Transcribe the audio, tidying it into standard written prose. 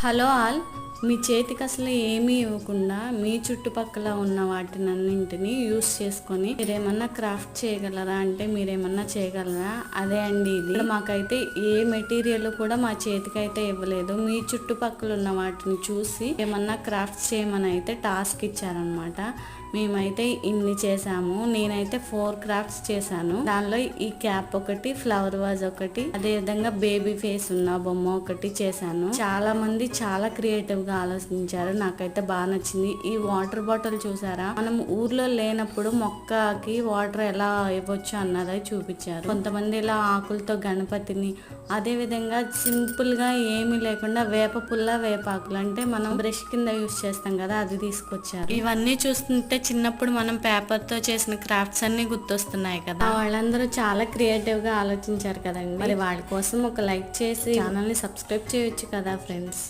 Hello all, మీ చేతికి అసలు ఏమీ ఇవ్వకుండా మీ చుట్టుపక్కల ఉన్న వాటినన్నింటినీ యూస్ చేసుకొని మీరేమన్నా క్రాఫ్ట్ చేయగలరా అంటే మీరేమన్నా చేయగలరా? అదే అండి ఇది. ఇక్కడ మాకైతే ఏ మెటీరియల్ కూడా మా చేతికి అయితే ఇవ్వలేదు. మీ చుట్టుపక్కల ఉన్న వాటిని చూసి ఏమన్నా క్రాఫ్ట్ చేయమని అయితే టాస్క్ ఇచ్చారనమాట. మేమైతే ఇన్ని చేసాము. నేనైతే 4 క్రాఫ్ట్స్ చేశాను. దానిలో ఈ క్యాప్ ఒకటి, ఫ్లవర్ వాజ్ ఒకటి, అదే విధంగా బేబీ ఫేస్ ఉన్న బొమ్మ ఒకటి చేశాను. చాలా మంది చాలా క్రియేటివ్ గా ఆలోచించారు. నాకైతే బాగా నచ్చింది. ఈ వాటర్ బాటిల్ చూసారా, మనం ఊర్లో లేనప్పుడు మొక్కకి వాటర్ ఎలా ఇవ్వచ్చు అన్నది చూపించారు. కొంతమంది ఇలా ఆకులతో గణపతిని, అదే విధంగా సింపుల్ గా ఏమీ లేకుండా వేప పుల్ల, వేపాకులు అంటే మనం బ్రష్ కింద యూస్ చేస్తాం కదా, అది తీసుకొచ్చారు. ఇవన్నీ చూస్తుంటే చిన్నప్పుడు మనం పేపర్ తో చేసిన క్రాఫ్ట్స్ అన్ని గుర్తొస్తున్నాయి కదా. వాళ్ళందరూ చాలా క్రియేటివ్ గా ఆలోచించారు కదండి. మరి వాళ్ళ కోసం ఒక లైక్ చేసి ఛానల్ ని సబ్స్క్రైబ్ చేయొచ్చు కదా ఫ్రెండ్స్.